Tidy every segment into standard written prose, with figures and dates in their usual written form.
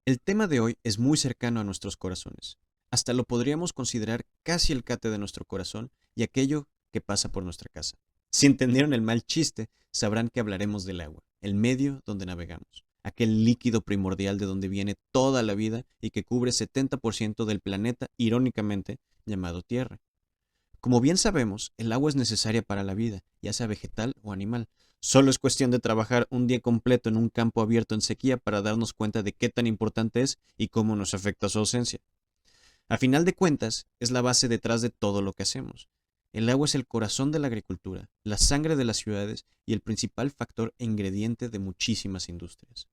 El tema de hoy es muy cercano a nuestros corazones. Hasta lo podríamos considerar casi el cate de nuestro corazón y aquello que pasa por nuestra casa. Si entendieron el mal chiste, sabrán que hablaremos del agua, el medio donde navegamos, aquel líquido primordial de donde viene toda la vida y que cubre 70% del planeta, irónicamente llamado Tierra. Como bien sabemos, el agua es necesaria para la vida, ya sea vegetal o animal. Solo es cuestión de trabajar un día completo en un campo abierto en sequía para darnos cuenta de qué tan importante es y cómo nos afecta su ausencia. A final de cuentas, es la base detrás de todo lo que hacemos. El agua es el corazón de la agricultura, la sangre de las ciudades y el principal factor e ingrediente de muchísimas industrias.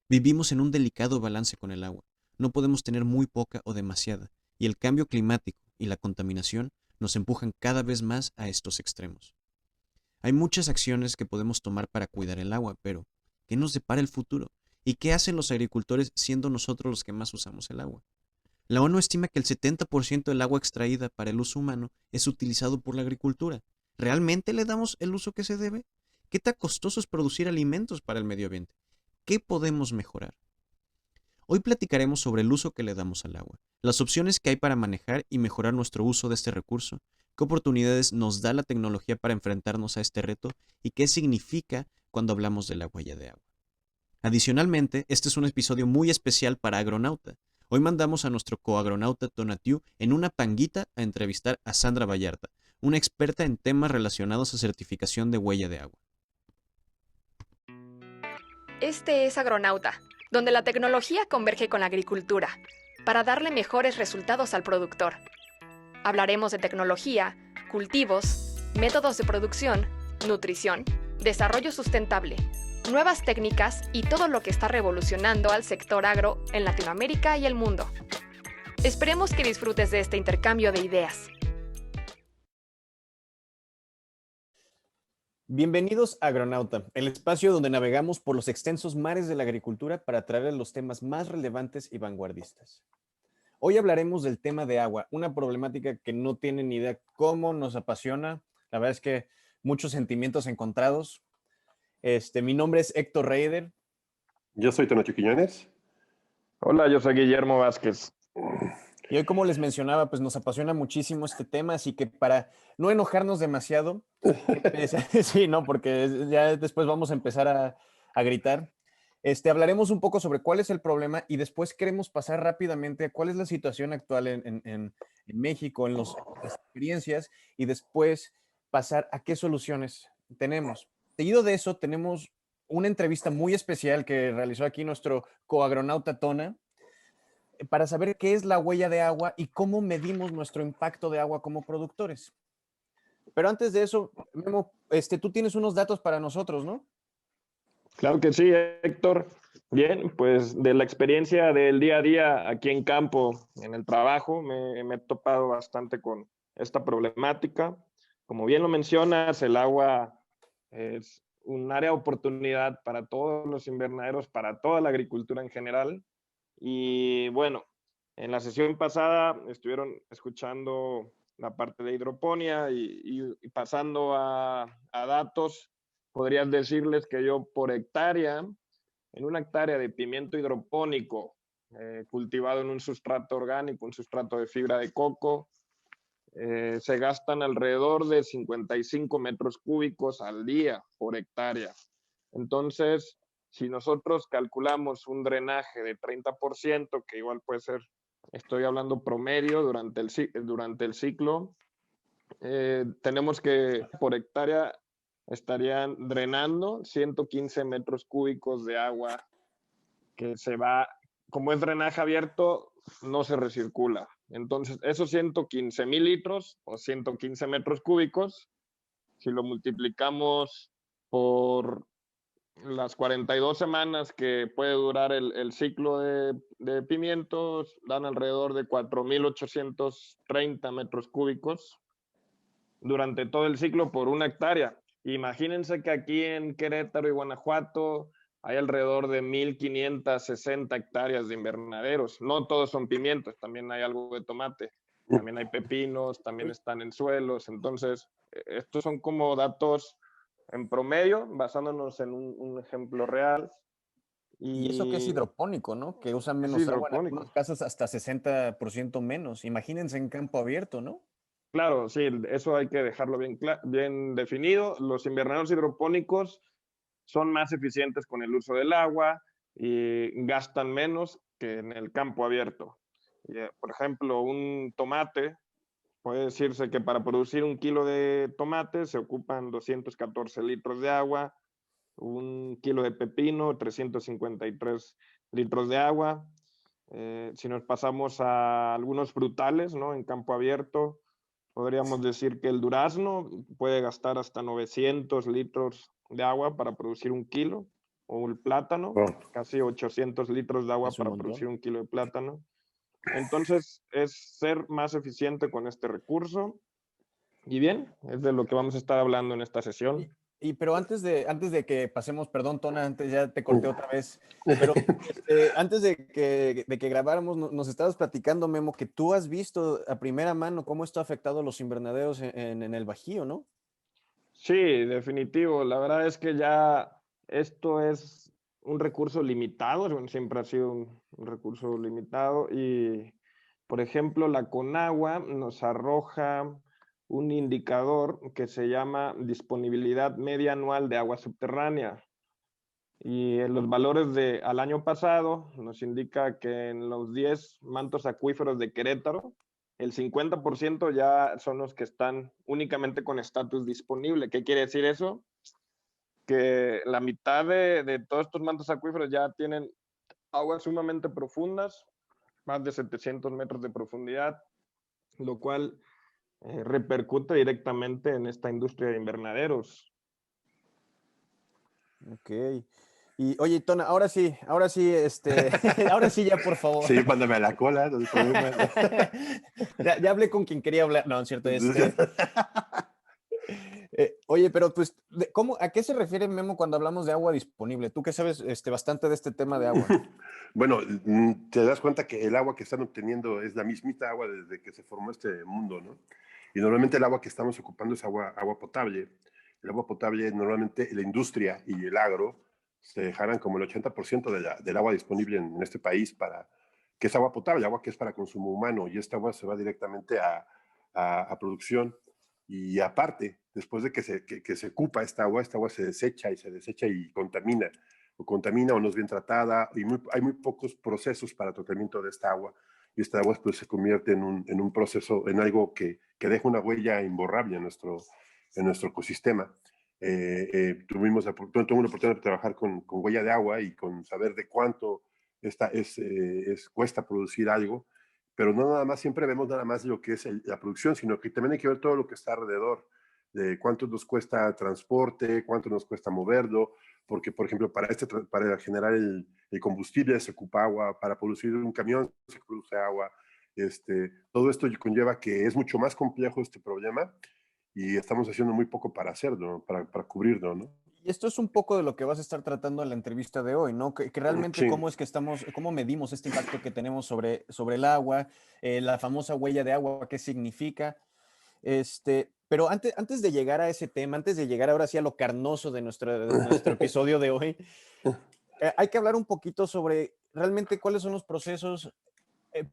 Vivimos en un delicado balance con el agua. No podemos tener muy poca o demasiada, y el cambio climático y la contaminación nos empujan cada vez más a estos extremos. Hay muchas acciones que podemos tomar para cuidar el agua, pero ¿qué nos depara el futuro? ¿Y qué hacen los agricultores siendo nosotros los que más usamos el agua? La ONU estima que el 70% del agua extraída para el uso humano es utilizado por la agricultura. ¿Realmente le damos el uso que se debe? ¿Qué tan costoso es producir alimentos para el medio ambiente? ¿Qué podemos mejorar? Hoy platicaremos sobre el uso que le damos al agua, las opciones que hay para manejar y mejorar nuestro uso de este recurso, qué oportunidades nos da la tecnología para enfrentarnos a este reto y qué significa cuando hablamos de la huella de agua. Adicionalmente, este es un episodio muy especial para Agronauta. Hoy mandamos a nuestro coagronauta Tonatiu en una panguita a entrevistar a Sandra Vallarta, una experta en temas relacionados a certificación de huella de agua. Este es Agronauta, donde la tecnología converge con la agricultura para darle mejores resultados al productor. Hablaremos de tecnología, cultivos, métodos de producción, nutrición, desarrollo sustentable, nuevas técnicas y todo lo que está revolucionando al sector agro en Latinoamérica y el mundo. Esperemos que disfrutes de este intercambio de ideas. Bienvenidos a Agronauta, el espacio donde navegamos por los extensos mares de la agricultura para traer los temas más relevantes y vanguardistas. Hoy hablaremos del tema de agua, una problemática que no tienen ni idea cómo nos apasiona. La verdad es que muchos sentimientos encontrados. Mi nombre es Héctor Reider. Yo soy Tonatiu Quiñones. Hola, yo soy Guillermo Vázquez. Y hoy, como les mencionaba, pues nos apasiona muchísimo este tema, así que para no enojarnos demasiado, sí, no, porque ya después vamos a empezar a gritar. Hablaremos un poco sobre cuál es el problema y después queremos pasar rápidamente a cuál es la situación actual en México, en las experiencias, y después pasar a qué soluciones tenemos. Seguido de eso, tenemos una entrevista muy especial que realizó aquí nuestro coagronauta Tona, para saber qué es la huella de agua y cómo medimos nuestro impacto de agua como productores. Pero antes de eso, Memo, tú tienes unos datos para nosotros, ¿no? Claro que sí, Héctor. Bien, pues de la experiencia del día a día aquí en campo, en el trabajo, me he topado bastante con esta problemática. Como bien lo mencionas, el agua es un área de oportunidad para todos los invernaderos, para toda la agricultura en general. Y bueno, en la sesión pasada estuvieron escuchando la parte de hidroponía y pasando a datos, podrías decirles que yo por hectárea, en una hectárea de pimiento hidropónico cultivado en un sustrato orgánico, un sustrato de fibra de coco, se gastan alrededor de 55 metros cúbicos al día por hectárea. Entonces, si nosotros calculamos un drenaje de 30%, que igual puede ser, estoy hablando promedio durante el ciclo, tenemos que por hectárea estarían drenando 115 metros cúbicos de agua que se va, como es drenaje abierto, no se recircula. Entonces, esos 115,000 litros o 115 metros cúbicos, si lo multiplicamos por las 42 semanas que puede durar el ciclo de pimientos, dan alrededor de 4,830 metros cúbicos durante todo el ciclo por una hectárea. Imagínense que aquí en Querétaro y Guanajuato hay alrededor de 1,560 hectáreas de invernaderos. No todos son pimientos, también hay algo de tomate, también hay pepinos, también están en suelos. Entonces, estos son como datos en promedio, basándonos en un ejemplo real. Y eso que es Y hidropónico, ¿no? Que usan es menos agua, en algunos hidropónico. casos hasta 60% menos. Imagínense en campo abierto, ¿no? Claro, sí, eso hay que dejarlo bien definido. Los invernaderos hidropónicos son más eficientes con el uso del agua y gastan menos que en el campo abierto. Por ejemplo, un tomate, puede decirse que para producir 1 kilo de tomate se ocupan 214 litros de agua, 1 kilo de pepino, 353 litros de agua. Si nos pasamos a algunos frutales, ¿no? En campo abierto, podríamos decir que el durazno puede gastar hasta 900 litros de agua para producir 1 kilo, o el plátano, Oh, casi 800 litros de agua Es un para producir montón. 1 kilo de plátano. Entonces, es ser más eficiente con este recurso. Y bien, es de lo que vamos a estar hablando en esta Y, sesión. pero antes de que pasemos, perdón, Tona, antes ya te corté uh. otra vez, pero antes de que grabáramos, nos estabas platicando, Memo, que tú has visto a primera mano cómo esto ha afectado a los invernaderos en el Bajío, ¿no? Sí, definitivo. La verdad es que ya esto es un recurso limitado, bueno, siempre ha sido un recurso limitado y, por ejemplo, la Conagua nos arroja un indicador que se llama disponibilidad media anual de agua subterránea. Y en los valores de al año pasado nos indica que en los 10 mantos acuíferos de Querétaro, el 50% ya son los que están únicamente con estatus disponible. ¿Qué quiere decir eso? Que la mitad de todos estos mantos acuíferos ya tienen aguas sumamente profundas, más de 700 metros de profundidad, lo cual repercute directamente en esta industria de invernaderos. Ok. Y oye, Tona, ahora sí, ahora sí ya, por favor. Sí, mándame a la cola, no hay problema. Ya hablé con quien quería hablar. No, es cierto, oye, pero pues, ¿a qué se refiere Memo cuando hablamos de agua disponible? Tú que sabes bastante de este tema de agua. Bueno, te das cuenta que el agua que están obteniendo es la mismita agua desde que se formó este mundo, ¿no? Y normalmente el agua que estamos ocupando es agua potable. El agua potable, normalmente la industria y el agro se dejarán como el 80% del agua disponible en este país que es agua potable, agua que es para consumo humano, y esta agua se va directamente a producción. Y aparte, después de que se ocupa esta agua se desecha y contamina o no es bien tratada, y hay muy pocos procesos para tratamiento de esta agua, y esta agua pues, se convierte en un proceso, en algo que deja una huella imborrable en nuestro ecosistema. Tuve la oportunidad de trabajar con huella de agua y con saber de cuánto cuesta producir algo, pero no nada más, siempre vemos nada más lo que es la producción, sino que también hay que ver todo lo que está alrededor, de cuánto nos cuesta transporte, cuánto nos cuesta moverlo, porque, por ejemplo, para generar el combustible se ocupa agua, para producir un camión se produce agua. Todo esto conlleva que es mucho más complejo este problema y estamos haciendo muy poco para hacerlo, para cubrirlo, ¿no? Y esto es un poco de lo que vas a estar tratando en la entrevista de hoy, ¿no? Que realmente Sí. cómo es que cómo medimos este impacto que tenemos sobre el agua, la famosa huella de agua, qué significa. Pero antes de llegar a ese tema, antes de llegar ahora sí a lo carnoso de nuestro episodio de hoy, hay que hablar un poquito sobre realmente cuáles son los procesos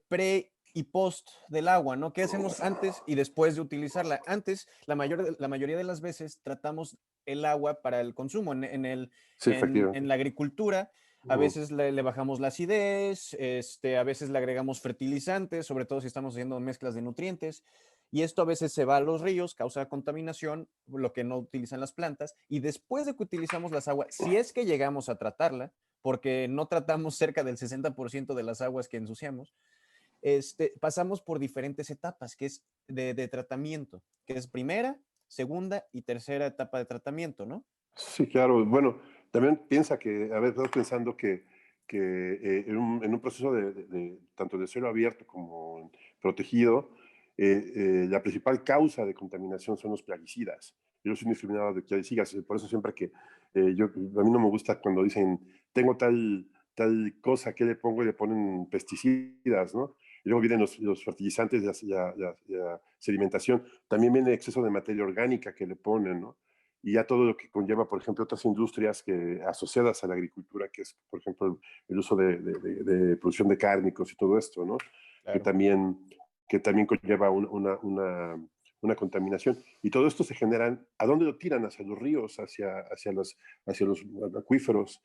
pre y post del agua, ¿no? ¿Qué hacemos antes y después de utilizarla? Antes, la mayoría de las veces tratamos el agua para el consumo. Sí, En efectivamente. la agricultura, a veces le bajamos la acidez, a veces le agregamos fertilizantes, sobre todo si estamos haciendo mezclas de nutrientes. Y esto a veces se va a los ríos, causa contaminación, lo que no utilizan las plantas. Y después de que utilizamos las aguas, si es que llegamos a tratarla, porque no tratamos cerca del 60% de las aguas que ensuciamos, pasamos por diferentes etapas, que es de tratamiento, que es primera, segunda y tercera etapa de tratamiento, ¿no? Sí, claro. Bueno, también piensa que, a ver, estás pensando que en un proceso tanto de suelo abierto como protegido, la principal causa de contaminación son los plaguicidas. Yo soy indiscriminado de plaguicidas, por eso siempre a mí no me gusta cuando dicen, tengo tal cosa, ¿qué le pongo? Y le ponen pesticidas, ¿no? Y luego vienen los fertilizantes, la sedimentación. También viene exceso de materia orgánica que le ponen, ¿no? y ya todo lo que conlleva, por ejemplo, otras industrias que, asociadas a la agricultura, que es, por ejemplo, el uso de producción de cárnicos y todo esto, ¿no? Que Claro. también, que también conlleva una contaminación. Y todo esto se genera, ¿a dónde lo tiran? Hacia los ríos, hacia los acuíferos.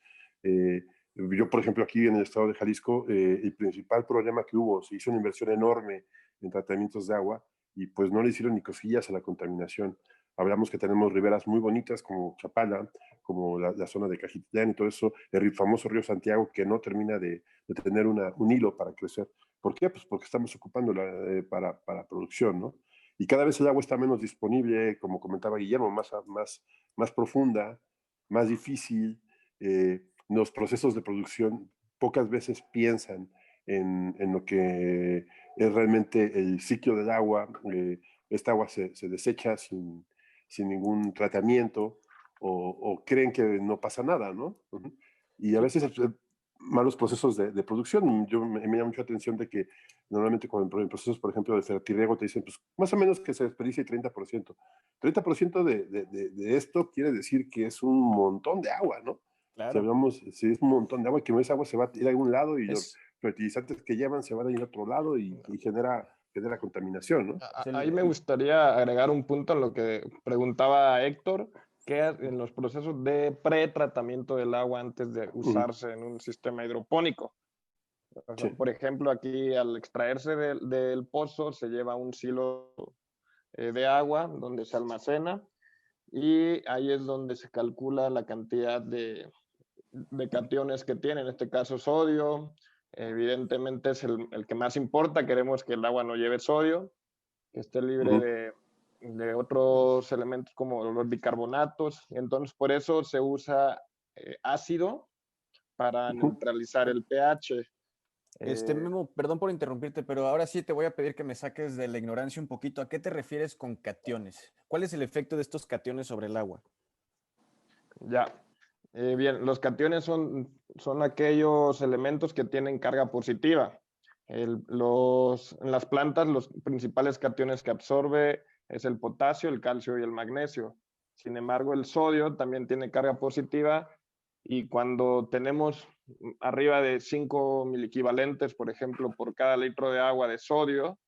Yo, por ejemplo, aquí en el estado de Jalisco, el principal problema que hubo, se hizo una inversión enorme en tratamientos de agua y pues no le hicieron ni cosquillas a la contaminación. Hablamos que tenemos riberas muy bonitas como Chapala, como la zona de Cajitlán y todo eso, el famoso río Santiago que no termina de tener un hilo para crecer. ¿Por qué? Pues porque estamos ocupándola para producción, ¿no? Y cada vez el agua está menos disponible, como comentaba Guillermo, más profunda, más difícil. Los procesos de producción pocas veces piensan en lo que es realmente el ciclo del agua. Esta agua se desecha sin ningún tratamiento o creen que no pasa nada, ¿no? Y a Sí, veces malos procesos de producción. Me llama mucha atención de que normalmente en procesos, por ejemplo, de fertirriego te dicen, pues más o menos que se desperdicie 30%. 30% de esto quiere decir que es un montón de agua, ¿no? Si Claro. hablamos, si es un montón de agua, que esa agua se va a ir a algún lado y los Es, fertilizantes que llevan se van a ir a otro lado y genera contaminación, ¿no? es Ahí me gustaría agregar un punto en lo que preguntaba Héctor, que en los procesos de pretratamiento del agua antes de Ujú, usarse en un sistema hidropónico. O sea, sí. por ejemplo, aquí al extraerse del pozo se lleva un silo de agua donde se almacena y ahí es donde se calcula la cantidad de cationes que tiene, en este caso sodio. Evidentemente es el que más importa, queremos que el agua no lleve sodio, que esté libre Ujú, de otros elementos como los bicarbonatos. Entonces, por eso se usa ácido para ujú. neutralizar el pH. Eh, Memo, perdón por interrumpirte, pero ahora sí te voy a pedir que me saques de la ignorancia un poquito. ¿A qué te refieres con cationes? ¿Cuál es el efecto de estos cationes sobre el agua? ya. Bien, los cationes son aquellos elementos que tienen carga positiva. En las plantas, los principales cationes que absorbe es el potasio, el calcio y el magnesio. Sin embargo, el sodio también tiene carga positiva y cuando tenemos arriba de 5 miliequivalentes, por ejemplo, por cada litro de agua de sodio,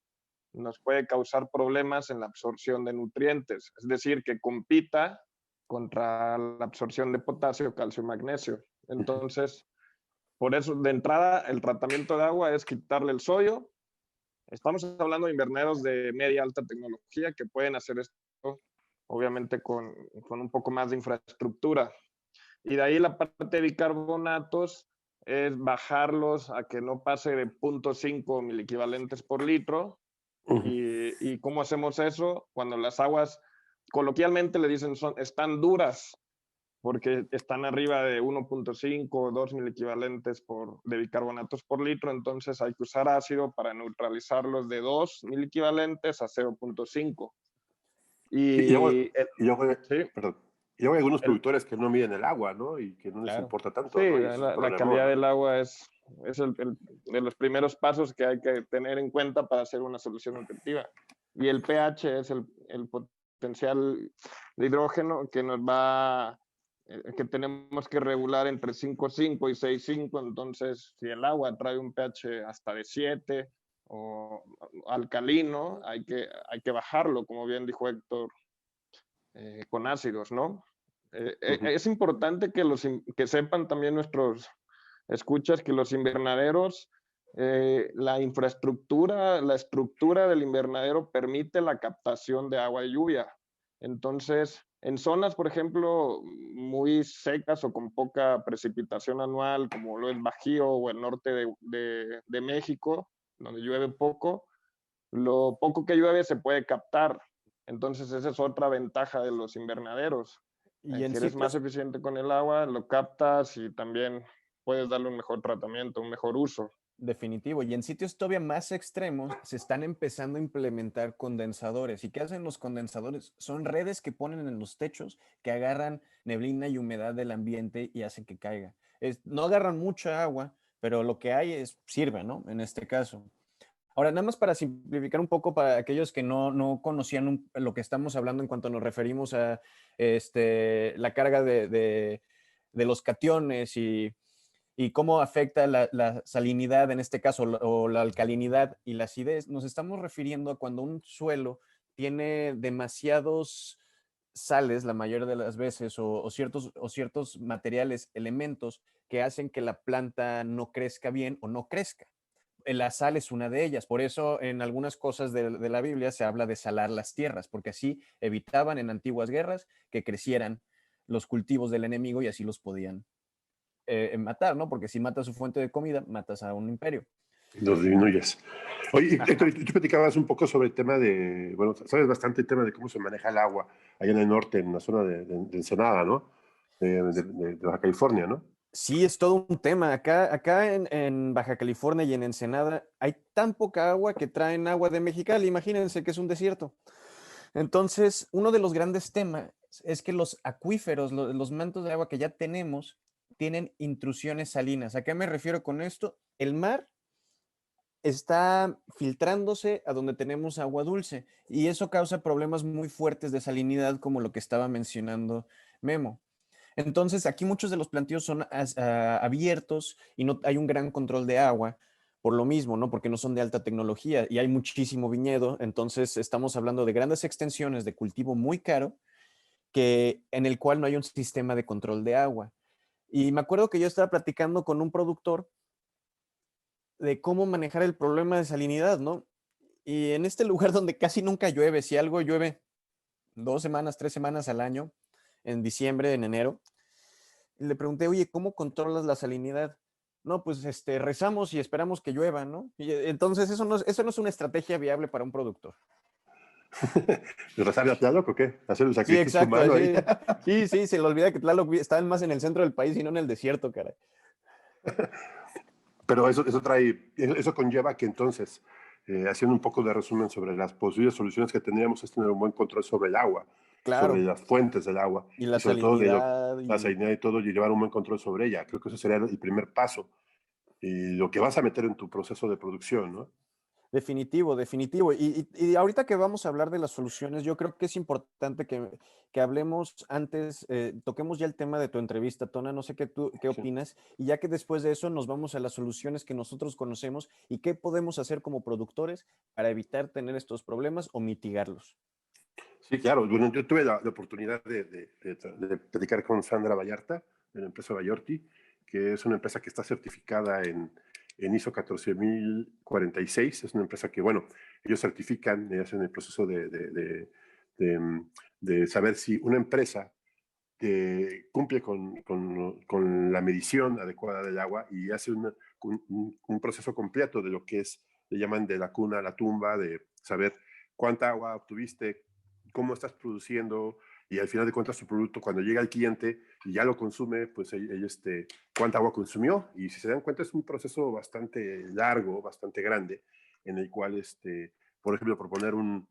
nos puede causar problemas en la absorción de nutrientes, es decir, que compita contra la absorción de potasio, calcio y magnesio. Entonces, por eso, de entrada, el tratamiento de agua es quitarle el sodio. Estamos hablando de invernaderos de media alta tecnología que pueden hacer esto, obviamente, con un poco más de infraestructura. Y de ahí la parte de bicarbonatos es bajarlos a que no pase de 0.5 miliequivalentes por litro. Ujú. ¿Y cómo hacemos eso? Cuando las aguas, coloquialmente le dicen, están duras, porque están arriba de 1.5 o 2 miliequivalentes de bicarbonatos por litro, entonces hay que usar ácido para neutralizarlos de 2 miliequivalentes a 0.5. Sí, Y y luego, sí, perdón, y luego hay algunos el, productores que no miden el agua, ¿no? Y que no les Claro. importa sí, tanto, ¿no? Y ese es un la problema, calidad ¿no? del agua es de los primeros pasos que hay que tener en cuenta para hacer una solución nutritiva. Y el pH es el potencial de hidrógeno que nos va, que tenemos que regular entre 5,5 y 6,5. Entonces, si el agua trae un pH hasta de 7 o alcalino, hay que bajarlo, como bien dijo Héctor, con ácidos, ¿no? Ujú. Es importante que sepan también nuestros escuchas que los invernaderos, la infraestructura, la estructura del invernadero permite la captación de agua de lluvia. Entonces, en zonas, por ejemplo, muy secas o con poca precipitación anual, como lo es Bajío o el norte de México, donde llueve poco, lo poco que llueve se puede captar. Entonces, esa es otra ventaja de los invernaderos, Y en que eres más sitios, eficiente con el agua, lo captas y también puedes darle un mejor tratamiento, un mejor uso. definitivo, y en sitios todavía más extremos se están empezando a implementar condensadores. ¿Y qué hacen los condensadores? Son redes que ponen en los techos que agarran neblina y humedad del ambiente y hacen que caiga. No agarran mucha agua, pero lo que hay sirve, ¿no? En este caso. Ahora, nada más para simplificar un poco para aquellos que no conocían lo que estamos hablando en cuanto nos referimos a la carga de los cationes y cómo afecta la salinidad en este caso, o la alcalinidad y la acidez. Nos estamos refiriendo a cuando un suelo tiene demasiados sales la mayoría de las veces o ciertos materiales, elementos que hacen que la planta no crezca bien o no crezca. La sal es una de ellas. Por eso en algunas cosas de la Biblia se habla de salar las tierras, porque así evitaban en antiguas guerras que crecieran los cultivos del enemigo y así los podían matar, ¿no? Porque si matas su fuente de comida, matas a un imperio. Los disminuyes. Oye, Héctor, tú platicabas un poco sobre el tema de, bueno, sabes bastante el tema de cómo se maneja el agua allá en el norte, en la zona de Ensenada, ¿no? De Baja California, ¿no? Sí, es todo un tema. Acá en Baja California y en Ensenada hay tan poca agua que traen agua de Mexicali. Imagínense que es un desierto. Entonces, uno de los grandes temas es que los acuíferos, los mantos de agua que ya tenemos, tienen intrusiones salinas. ¿A qué me refiero con esto? El mar está filtrándose a donde tenemos agua dulce y eso causa problemas muy fuertes de salinidad como lo que estaba mencionando Memo. Entonces, aquí muchos de los plantíos son abiertos y no hay un gran control de agua por lo mismo, ¿no? Porque no son de alta tecnología y hay muchísimo viñedo. Entonces, estamos hablando de grandes extensiones de cultivo muy caro en el cual no hay un sistema de control de agua. Y me acuerdo que yo estaba platicando con un productor de cómo manejar el problema de salinidad, ¿no? Y en este lugar donde casi nunca llueve, si algo llueve 2 semanas, 3 semanas al año, en diciembre, en enero, y le pregunté, oye, ¿cómo controlas la salinidad? No, pues rezamos y esperamos que llueva, ¿no? Y entonces eso no es una estrategia viable para un productor. ¿Rezarle a Tlaloc o qué? ¿Hacer un Sí, sacrificio exacto. humano ahí? Sí, se le olvida que Tlaloc está más en el centro del país y no en el desierto, caray. Pero eso conlleva que entonces, haciendo un poco de resumen sobre las posibles soluciones que tendríamos, es tener un buen control sobre el agua, sobre Claro. las fuentes del agua Y y la sobre todo salinidad la salinidad y todo, y llevar un buen control sobre ella. Creo que eso sería el primer paso y lo que vas a meter en tu proceso de producción, ¿no? Definitivo, definitivo. Y ahorita que vamos a hablar de las soluciones, yo creo que es importante que hablemos antes, toquemos ya el tema de tu entrevista, Tona, no sé qué Sí. opinas, y ya que después de eso nos vamos a las soluciones que nosotros conocemos y qué podemos hacer como productores para evitar tener estos problemas o mitigarlos. Sí, claro. Bueno, yo tuve la oportunidad de platicar con Sandra Vallarta, de la empresa Vallarti, que es una empresa que está certificada en ISO 14046. Es una empresa que, bueno, ellos certifican, hacen el proceso de saber si una empresa cumple con la medición adecuada del agua y hace un proceso completo de lo que es, le llaman de la cuna a la tumba, de saber cuánta agua obtuviste, cómo estás produciendo y al final de cuentas tu producto cuando llega al cliente y ya lo consume, pues ellos cuánta agua consumió y si se dan cuenta es un proceso bastante largo, bastante grande en el cual, por ejemplo, por poner un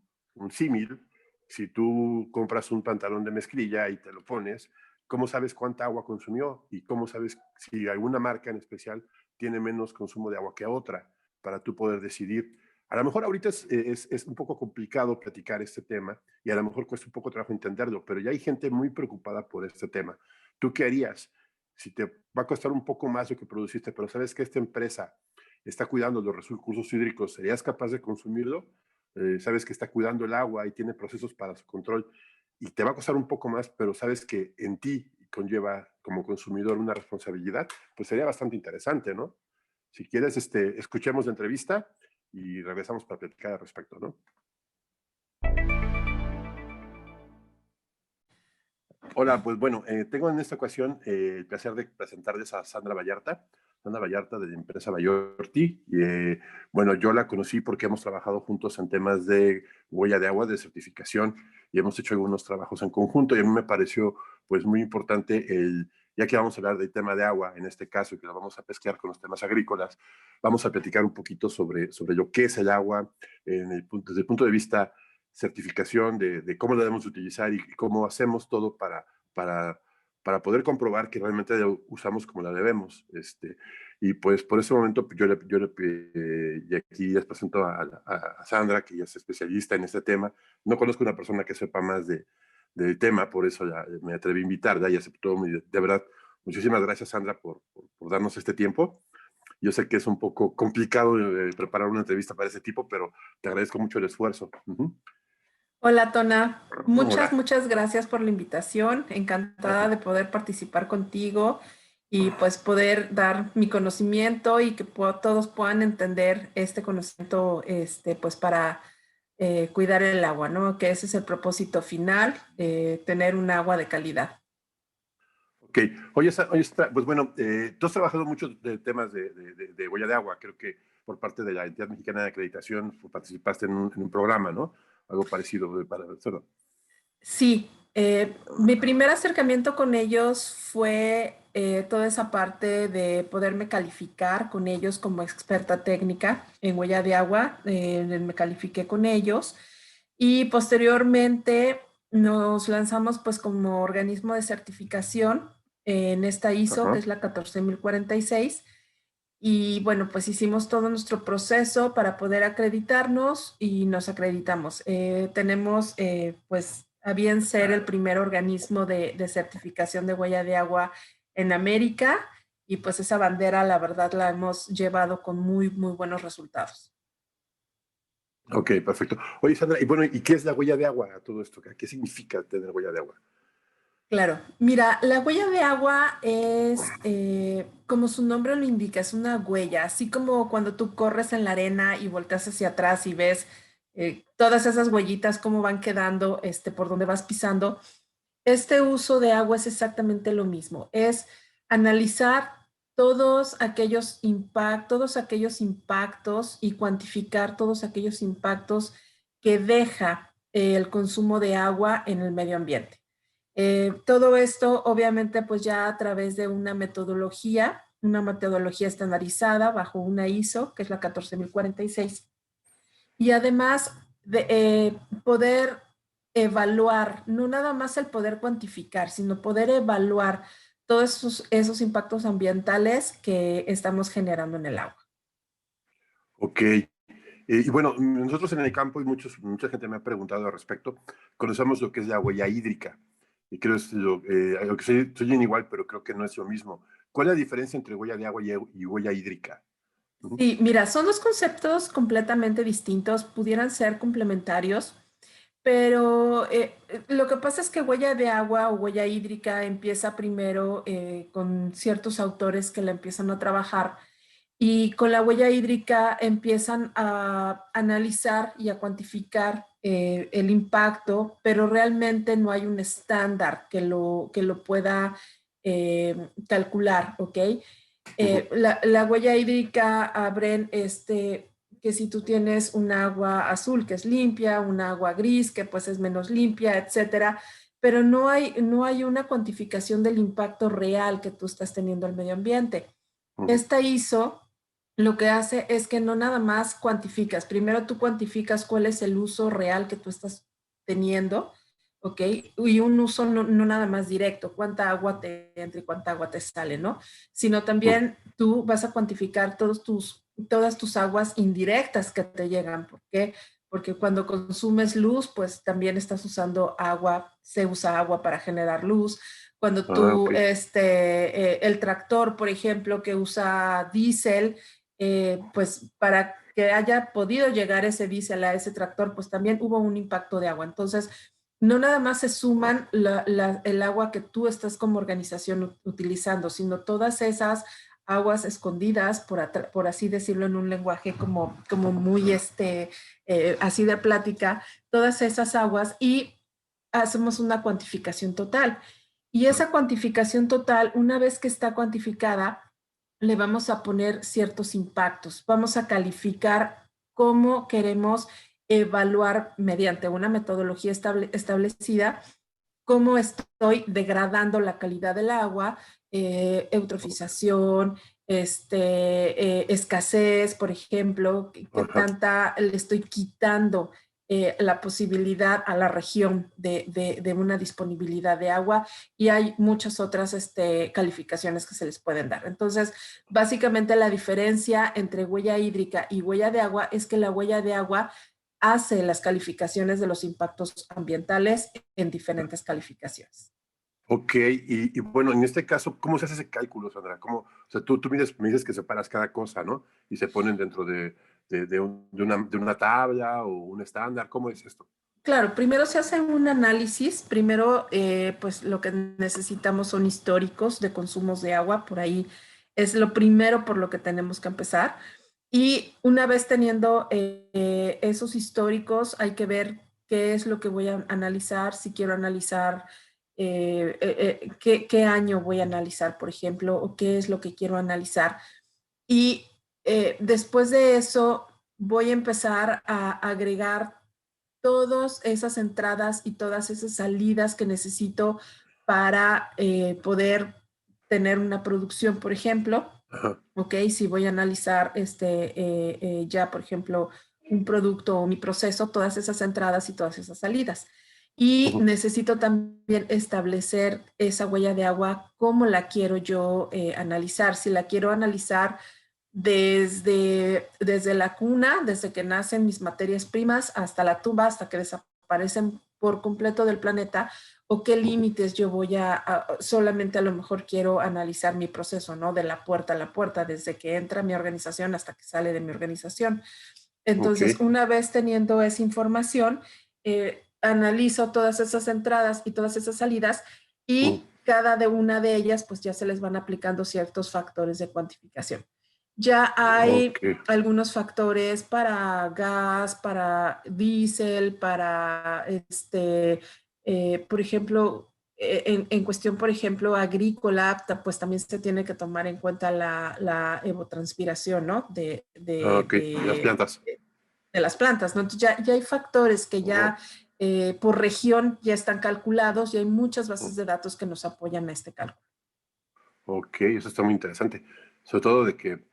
símil, si tú compras un pantalón de mezclilla y te lo pones, ¿cómo sabes cuánta agua consumió? Y cómo sabes si alguna marca en especial tiene menos consumo de agua que otra para tú poder decidir. A lo mejor ahorita es un poco complicado platicar este tema y a lo mejor cuesta un poco trabajo entenderlo, pero ya hay gente muy preocupada por este tema. ¿Tú qué harías? Si te va a costar un poco más lo que produciste, pero sabes que esta empresa está cuidando los recursos hídricos, ¿serías capaz de consumirlo? Sabes que está cuidando el agua y tiene procesos para su control y te va a costar un poco más, pero sabes que en ti conlleva como consumidor una responsabilidad, pues sería bastante interesante, ¿no? Si quieres, escuchemos la entrevista y regresamos para platicar al respecto, ¿no? Hola, pues bueno, tengo en esta ocasión el placer de presentarles a Sandra Vallarta. Sandra Vallarta de la empresa Vallarti. Bueno, yo la conocí porque hemos trabajado juntos en temas de huella de agua, de certificación, y hemos hecho algunos trabajos en conjunto, y a mí me pareció pues muy importante ya que vamos a hablar del tema de agua, en este caso, y que lo vamos a pescar con los temas agrícolas, vamos a platicar un poquito sobre lo que es el agua desde el punto de vista certificación de cómo lo debemos utilizar y cómo hacemos todo para para poder comprobar que realmente la usamos como la debemos. Y pues por ese momento y aquí les presento a Sandra, que ya es especialista en este tema. No conozco una persona que sepa más del tema, por eso me atreví a invitarla y aceptó. De verdad, muchísimas gracias, Sandra, por darnos este tiempo. Yo sé que es un poco complicado preparar una entrevista para ese tipo, pero te agradezco mucho el esfuerzo. Hola, Tona. Hola. Muchas gracias por la invitación. Encantada de poder participar contigo y pues poder dar mi conocimiento y que todos puedan entender este conocimiento, pues para cuidar el agua, ¿no? Que ese es el propósito final, tener un agua de calidad. Ok. Oye, pues bueno, tú has trabajado mucho de temas de huella de agua. Creo que por parte de la Entidad Mexicana de Acreditación participaste en un programa, ¿no? Algo parecido para Venezuela. Sí, mi primer acercamiento con ellos fue toda esa parte de poderme calificar con ellos como experta técnica en huella de agua. Me califiqué con ellos y posteriormente nos lanzamos pues como organismo de certificación en esta ISO, que Ajá. es la 14046. Y bueno, pues hicimos todo nuestro proceso para poder acreditarnos y nos acreditamos. Tenemos pues a bien ser el primer organismo de certificación de huella de agua en América y pues esa bandera la verdad la hemos llevado con muy buenos resultados. Ok, perfecto. Oye, Sandra, y bueno, ¿y qué es la huella de agua a todo esto? ¿Qué significa tener huella de agua? Claro, mira, la huella de agua es, como su nombre lo indica, es una huella, así como cuando tú corres en la arena y volteas hacia atrás y ves todas esas huellitas, cómo van quedando por donde vas pisando. Este uso de agua es exactamente lo mismo, es analizar todos aquellos impactos y cuantificar todos aquellos impactos que deja el consumo de agua en el medio ambiente. Todo esto, obviamente, pues ya a través de una metodología estandarizada bajo una ISO, que es la 14046, y además de poder evaluar, no nada más el poder cuantificar, sino poder evaluar todos esos impactos ambientales que estamos generando en el agua. Ok. Y bueno, nosotros en el campo y mucha gente me ha preguntado al respecto, conocemos lo que es la huella hídrica. Y creo que es lo que soy igual, pero creo que no es lo mismo. ¿Cuál es la diferencia entre huella de agua y huella hídrica? Ujú. Sí, mira, son dos conceptos completamente distintos, pudieran ser complementarios, pero lo que pasa es que huella de agua o huella hídrica empieza primero con ciertos autores que la empiezan a trabajar y con la huella hídrica empiezan a analizar y a cuantificar el impacto, pero realmente no hay un estándar que lo pueda calcular, ¿ok? Ujú. La huella hídrica abren que si tú tienes un agua azul que es limpia, un agua gris que pues es menos limpia, etcétera, pero no hay una cuantificación del impacto real que tú estás teniendo al medio ambiente. Ujú. Esta ISO lo que hace es que no nada más cuantificas, primero tú cuantificas cuál es el uso real que tú estás teniendo, ¿ok? Y un uso no nada más directo, cuánta agua te entra y cuánta agua te sale, ¿no? Sino Ujú. también tú vas a cuantificar todas tus aguas indirectas que te llegan. ¿Por qué? Porque cuando consumes luz, pues también estás usando agua, se usa agua para generar luz. Cuando Ah, ok. el tractor, por ejemplo, que usa diésel, pues para que haya podido llegar ese diésel a ese tractor, pues también hubo un impacto de agua. Entonces, no nada más se suman el agua que tú estás como organización utilizando, sino todas esas aguas escondidas, por así decirlo en un lenguaje como muy así de plática, todas esas aguas y hacemos una cuantificación total. Y esa cuantificación total, una vez que está cuantificada, le vamos a poner ciertos impactos. Vamos a calificar cómo queremos evaluar mediante una metodología establecida cómo estoy degradando la calidad del agua, eutrofización, escasez, por ejemplo, que Ajá. tanta le estoy quitando la posibilidad a la región de una disponibilidad de agua, y hay muchas otras calificaciones que se les pueden dar. Entonces, básicamente la diferencia entre huella hídrica y huella de agua es que la huella de agua hace las calificaciones de los impactos ambientales en diferentes calificaciones. Ok, y bueno, en este caso, ¿cómo se hace ese cálculo, Sandra? ¿Cómo, o sea, tú me dices que separas cada cosa, ¿no? Y se ponen dentro de una tabla o un estándar. ¿Cómo es esto? Claro, primero se hace un análisis. Primero, pues lo que necesitamos son históricos de consumos de agua. Por ahí es lo primero por lo que tenemos que empezar. Y una vez teniendo esos históricos, hay que ver qué es lo que voy a analizar, si quiero analizar qué año voy a analizar, por ejemplo, o qué es lo que quiero analizar. Y después de eso, voy a empezar a agregar todas esas entradas y todas esas salidas que necesito para poder tener una producción, por ejemplo. Ajá. Ok, si voy a analizar ya, por ejemplo, un producto o mi proceso, todas esas entradas y todas esas salidas. Y necesito también establecer esa huella de agua, cómo la quiero yo analizar. Si la quiero analizar desde la cuna, desde que nacen mis materias primas, hasta la tumba, hasta que desaparecen por completo del planeta, o qué límites yo voy solamente a lo mejor quiero analizar mi proceso, ¿no? De la puerta a la puerta, desde que entra a mi organización hasta que sale de mi organización. Entonces, Ok. una vez teniendo esa información, analizo todas esas entradas y todas esas salidas, y cada de una de ellas, pues ya se les van aplicando ciertos factores de cuantificación. Ya hay Ok. algunos factores para gas, para diésel, para por ejemplo, en cuestión, por ejemplo, agrícola, pues también se tiene que tomar en cuenta la evotranspiración, ¿no? Ok, las plantas. De las plantas, ¿no? Entonces ya hay factores que ya por región ya están calculados, y hay muchas bases de datos que nos apoyan a este cálculo. Ok, eso está muy interesante. Sobre todo de que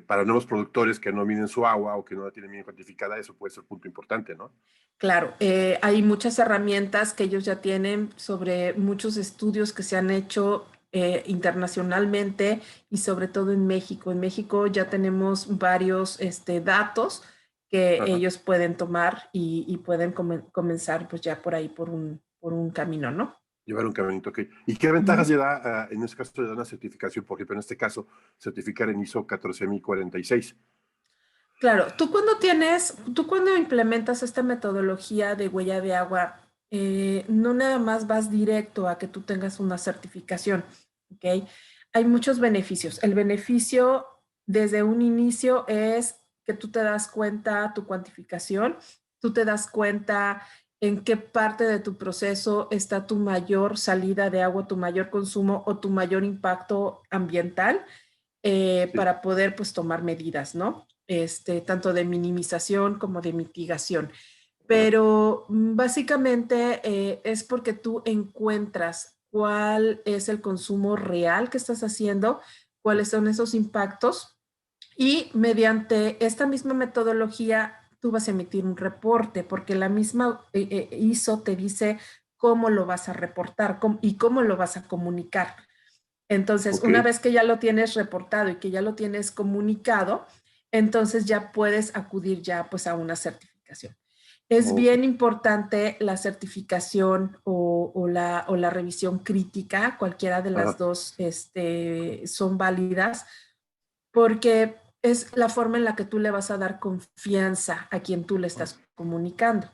para nuevos productores que no miden su agua o que no la tienen bien cuantificada, eso puede ser un punto importante, ¿no? Claro, hay muchas herramientas que ellos ya tienen sobre muchos estudios que se han hecho internacionalmente, y sobre todo en México. En México ya tenemos varios datos que Ajá. ellos pueden tomar, y pueden comenzar pues ya por ahí por un camino, ¿no? Llevar un caminito, ok. ¿Y qué ventajas le da, en este caso, le da una certificación? Por ejemplo, en este caso, certificar en ISO 14046. Claro, tú cuando implementas esta metodología de huella de agua, no nada más vas directo a que tú tengas una certificación, ¿ok? Hay muchos beneficios. El beneficio desde un inicio es que tú te das cuenta tu cuantificación, tú te das cuenta en qué parte de tu proceso está tu mayor salida de agua, tu mayor consumo o tu mayor impacto ambiental, Sí. para poder pues tomar medidas, ¿no? Tanto de minimización como de mitigación. Ajá. Pero básicamente es porque tú encuentras cuál es el consumo real que estás haciendo, cuáles son esos impactos, y mediante esta misma metodología tú vas a emitir un reporte, porque la misma ISO te dice cómo lo vas a reportar y cómo lo vas a comunicar. Entonces, Ok. una vez que ya lo tienes reportado y que ya lo tienes comunicado, entonces ya puedes acudir ya pues a una certificación. Es Ok. bien importante la certificación o la revisión crítica, cualquiera de las Ajá. dos son válidas, porque es la forma en la que tú le vas a dar confianza a quien tú le estás comunicando.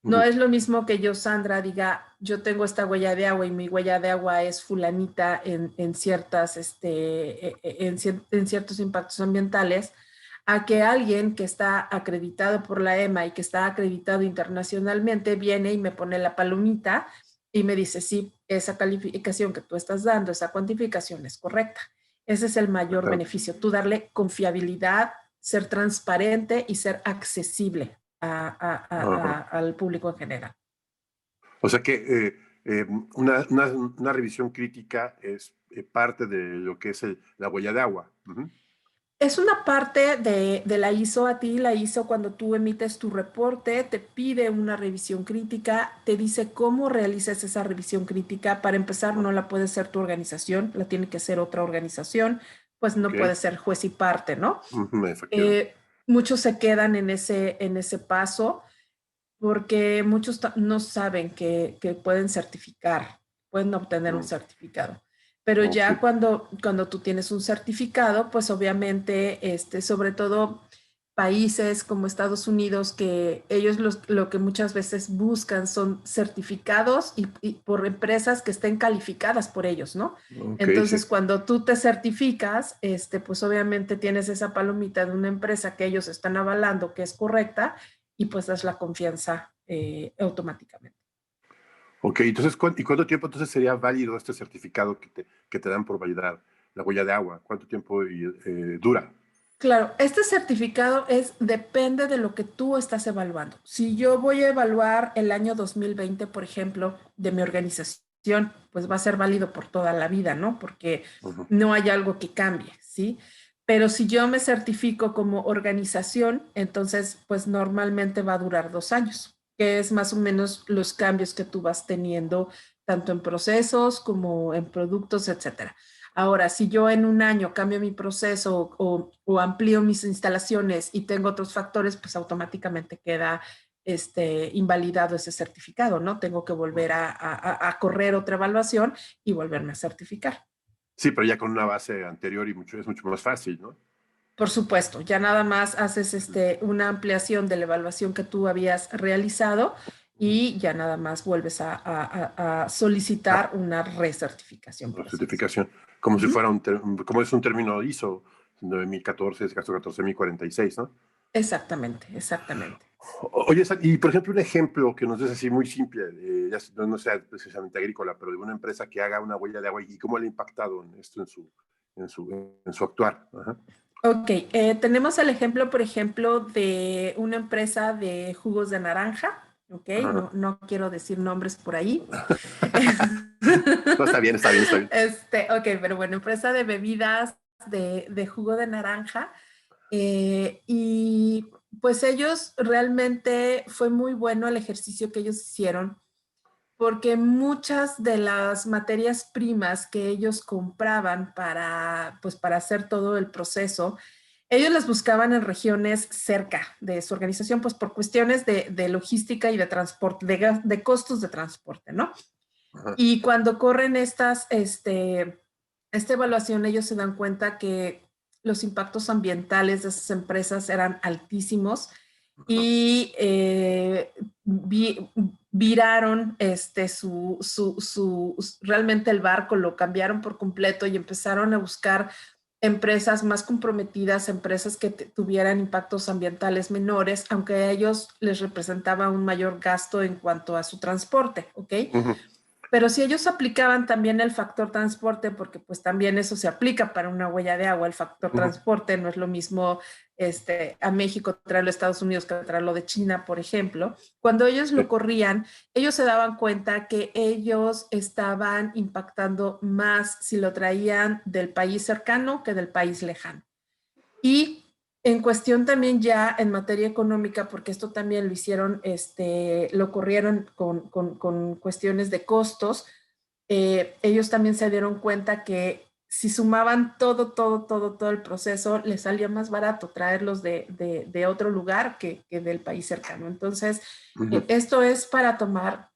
No Ujú. es lo mismo que yo, Sandra, diga, yo tengo esta huella de agua y mi huella de agua es fulanita en ciertos impactos ambientales, a que alguien que está acreditado por la EMA y que está acreditado internacionalmente viene y me pone la palomita y me dice, sí, esa calificación que tú estás dando, esa cuantificación es correcta. Ese es el mayor Claro. beneficio, tú darle confiabilidad, ser transparente y ser accesible Ajá. al público en general. O sea que una revisión crítica es parte de lo que es la huella de agua. Ujú. Es una parte de la ISO. A ti la ISO, cuando tú emites tu reporte, te pide una revisión crítica, te dice cómo realizas esa revisión crítica. Para empezar, no la puede hacer tu organización, la tiene que hacer otra organización, pues no puede ser juez y parte, ¿no? Muchos se quedan en ese paso porque muchos no saben que pueden certificar, pueden obtener un certificado. Pero ya cuando tú tienes un certificado, pues obviamente, sobre todo países como Estados Unidos, que ellos lo que muchas veces buscan son certificados y por empresas que estén calificadas por ellos, ¿no? Entonces, cuando tú te certificas, pues obviamente tienes esa palomita de una empresa que ellos están avalando que es correcta y pues das la confianza automáticamente. Ok, entonces, ¿y cuánto tiempo entonces sería válido este certificado que te dan por validar la huella de agua? ¿Cuánto tiempo dura? Claro, este certificado depende de lo que tú estás evaluando. Si yo voy a evaluar el año 2020, por ejemplo, de mi organización, pues va a ser válido por toda la vida, ¿no? Porque no hay algo que cambie, ¿sí? Pero si yo me certifico como organización, entonces, pues normalmente va a durar 2 años, que es más o menos los cambios que tú vas teniendo, tanto en procesos como en productos, etcétera. Ahora, si yo en un año cambio mi proceso o amplío mis instalaciones y tengo otros factores, pues automáticamente queda invalidado ese certificado, ¿no? Tengo que volver a correr otra evaluación y volverme a certificar. Sí, pero ya con una base anterior y es mucho más fácil, ¿no? Por supuesto, ya nada más haces una ampliación de la evaluación que tú habías realizado y ya nada más vuelves a solicitar una recertificación. Certificación, como si fuera como es un término ISO 9014, 14046, ¿no? Exactamente, exactamente. Oye, y por ejemplo, un ejemplo que nos des así muy simple, ya no sea precisamente agrícola, pero de una empresa que haga una huella de agua y cómo le ha impactado en esto en su actuar. Ajá. Ok, tenemos el ejemplo, por ejemplo, de una empresa de jugos de naranja. Ok, no quiero decir nombres por ahí. No, está bien, está bien, está bien. Ok, pero bueno, empresa de bebidas de jugo de naranja. Y pues ellos realmente fue muy bueno el ejercicio que ellos hicieron porque muchas de las materias primas que ellos compraban pues para hacer todo el proceso, ellos las buscaban en regiones cerca de su organización, pues por cuestiones de logística y de transporte, de costos de transporte, ¿no? Ajá. Y cuando corren esta evaluación, ellos se dan cuenta que los impactos ambientales de esas empresas eran altísimos y viraron realmente el barco, lo cambiaron por completo y empezaron a buscar empresas más comprometidas, empresas que tuvieran impactos ambientales menores, aunque a ellos les representaba un mayor gasto en cuanto a su transporte, ¿ok? Pero si ellos aplicaban también el factor transporte, porque pues también eso se aplica para una huella de agua, el factor transporte no es lo mismo a México traerlo a Estados Unidos que traerlo de China, por ejemplo. Cuando ellos lo corrían, ellos se daban cuenta que ellos estaban impactando más si lo traían del país cercano que del país lejano. Y en cuestión también ya en materia económica, porque esto también lo hicieron, lo corrieron con cuestiones de costos, ellos también se dieron cuenta que si sumaban todo el proceso, les salía más barato traerlos de otro lugar que del país cercano. Entonces, esto es para tomar,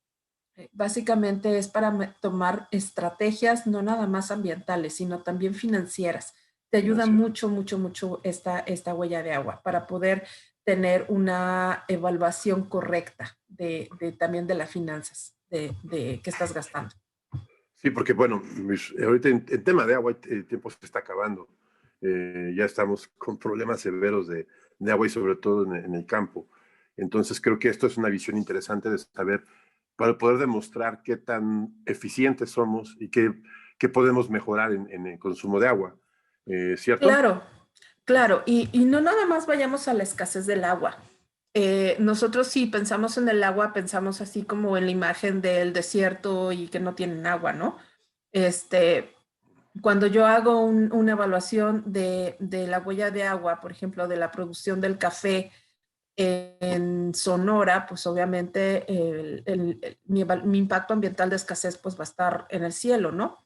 básicamente es para tomar estrategias no nada más ambientales, sino también financieras. Te ayuda mucho esta huella de agua para poder tener una evaluación correcta también de las finanzas de que estás gastando. Sí, porque bueno, ahorita en tema de agua el tiempo se está acabando. Ya estamos con problemas severos de agua y sobre todo en el campo. Entonces creo que esto es una visión interesante de saber, para poder demostrar qué tan eficientes somos y qué podemos mejorar en el consumo de agua. ¿Cierto? Claro. Y no nada más vayamos a la escasez del agua. Nosotros sí pensamos en el agua, pensamos así como en la imagen del desierto y que no tienen agua, ¿no? cuando yo hago una evaluación de la huella de agua, por ejemplo, de la producción del café en Sonora, pues obviamente mi impacto ambiental de escasez pues va a estar en el cielo, ¿no?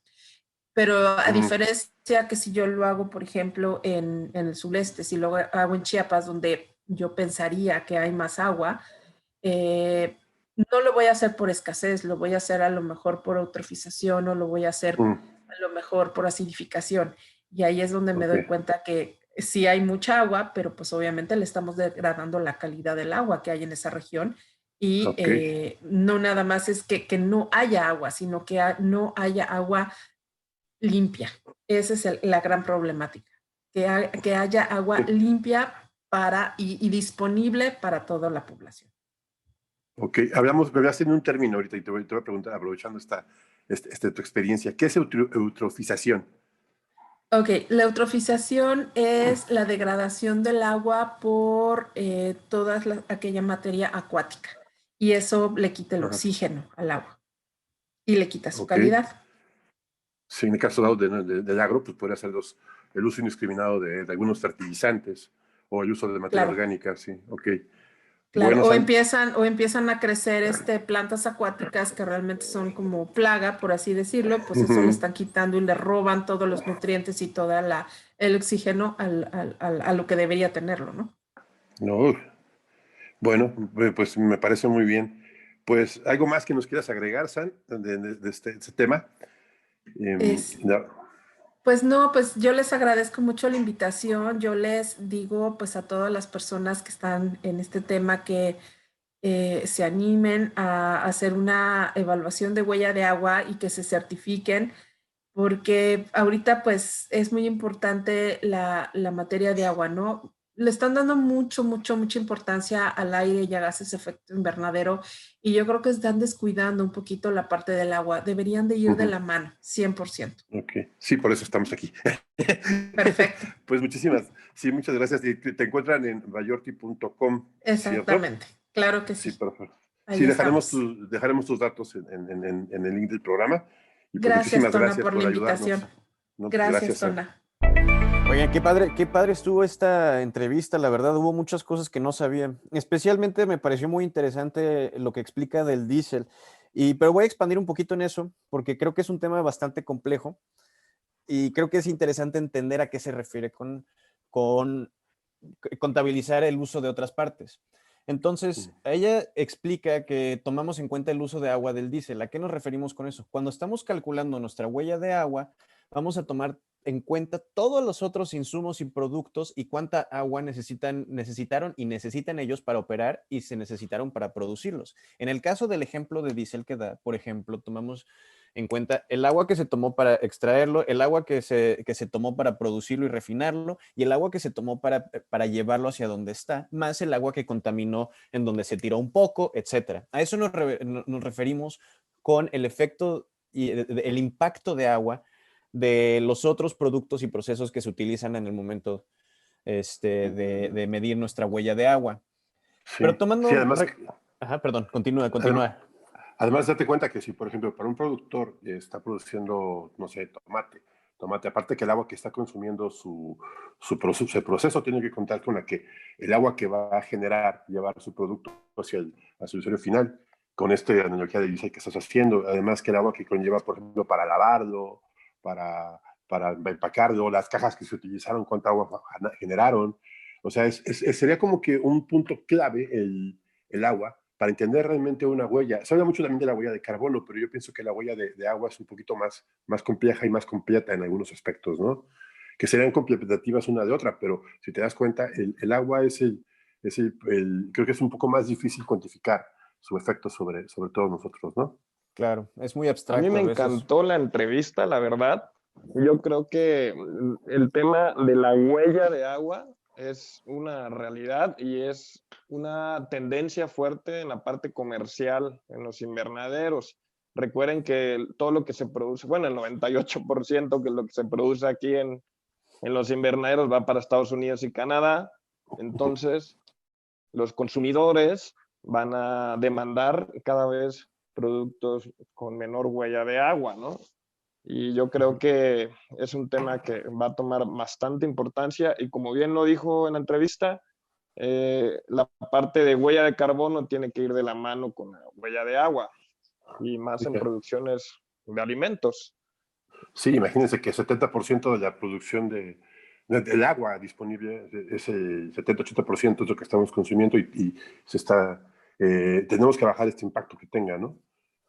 Pero a diferencia que si yo lo hago, por ejemplo, en el sureste, si lo hago en Chiapas, donde yo pensaría que hay más agua, eh, no lo voy a hacer por escasez, lo voy a hacer a lo mejor por eutrofización o lo voy a hacer a lo mejor por acidificación. Y ahí es donde me Ok, doy cuenta que sí hay mucha agua, pero pues obviamente le estamos degradando la calidad del agua que hay en esa región. Y ok. no nada más es que no haya agua, sino que no haya agua limpia. Esa es la gran problemática, que haya agua limpia y disponible para toda la población. Ok, me habías tenido un término ahorita y te voy a preguntar, aprovechando tu experiencia, ¿qué es eutrofización? Ok, la eutrofización es la degradación del agua por toda aquella materia acuática y eso le quita el Ajá. oxígeno al agua y le quita su Ok. calidad. Sí, en el caso dado del agro, pues podría ser el uso indiscriminado de algunos fertilizantes o el uso de materia Claro. orgánica, sí, ok. Claro, Bueno, o empiezan a crecer plantas acuáticas que realmente son como plaga, por así decirlo, pues eso le están quitando y le roban todos los nutrientes y toda el oxígeno a lo que debería tenerlo, ¿no? no, bueno, pues me parece muy bien. Pues, ¿algo más que nos quieras agregar, San, de este tema? Es, No. Pues no, pues yo les agradezco mucho la invitación. Yo les digo pues a todas las personas que están en este tema que se animen a hacer una evaluación de huella de agua y que se certifiquen, porque ahorita pues es muy importante la materia de agua, ¿no? Le están dando mucha importancia al aire y a gases de efecto invernadero y yo creo que están descuidando un poquito la parte del agua. Deberían de ir de la mano, 100%. Ok, sí, por eso estamos aquí. Perfecto, Pues sí, muchas gracias. Y te encuentran en bayorti.com, ¿cierto? exactamente. Claro que Sí, sí. perfecto. Sí, Ahí estamos. dejaremos tus datos en el link del programa. Y pues Gracias, muchísimas Tona, gracias por la por invitación. ayudarnos. No, pues Gracias, gracias, Sam. Tona. Oigan, qué padre estuvo esta entrevista, la verdad, hubo muchas cosas que no sabía. Especialmente me pareció muy interesante lo que explica del diésel. Pero voy a expandir un poquito en eso, porque creo que es un tema bastante complejo y creo que es interesante entender a qué se refiere con contabilizar el uso de otras partes. Entonces, ella explica que tomamos en cuenta el uso de agua del diésel. ¿A qué nos referimos con eso? Cuando estamos calculando nuestra huella de agua, vamos a tomar en cuenta todos los otros insumos y productos y cuánta agua necesitaron y necesitan ellos para operar y se necesitaron para producirlos. En el caso del ejemplo de diésel que da, por ejemplo, tomamos en cuenta el agua que se tomó para extraerlo, el agua que se tomó para producirlo y refinarlo, y el agua que se tomó para llevarlo hacia donde está, más el agua que contaminó en donde se tiró un poco, etcétera. A eso nos referimos con el efecto y el impacto de agua de los otros productos y procesos que se utilizan en el momento de medir nuestra huella de agua. Pero Sí, sí, tomando... además, Ajá, perdón, continúa, adem- continúa. además date cuenta que si, por ejemplo, para un productor está produciendo, no sé, tomate, aparte que el agua que está consumiendo el proceso tiene que contar con el agua que va a generar, llevar su producto hacia el usuario final, con esta analogía de diésel que estás haciendo, además que el agua que conlleva, por ejemplo, para lavarlo, para, para empacarlo, las cajas que se utilizaron, cuánta agua generaron, o sea, sería como que un punto clave el agua para entender realmente una huella. Se habla mucho también de la huella de carbono, pero yo pienso que la huella de agua es un poquito más compleja y más completa en algunos aspectos, ¿no? Que serían complementativas una de otra, pero si te das cuenta, el agua creo que es un poco más difícil cuantificar su efecto sobre todos nosotros, ¿no? Claro, es muy A mí abstracto me a veces. encantó la entrevista, la verdad. Yo creo que el tema de la huella de agua es una realidad y es una tendencia fuerte en la parte comercial, en los invernaderos. Recuerden que todo lo que se produce, bueno, el 98% que lo que se produce aquí en los invernaderos va para Estados Unidos y Canadá. Entonces, los consumidores van a demandar cada vez productos con menor huella de agua, ¿no? Y yo creo que es un tema que va a tomar bastante importancia y como bien lo dijo en la entrevista, la parte de huella de carbono tiene que ir de la mano con la huella de agua y más en producciones de alimentos. Sí, imagínense que 70% de la producción del agua disponible es el 70-80% de lo que estamos consumiendo y tenemos que bajar este impacto que tenga, ¿no?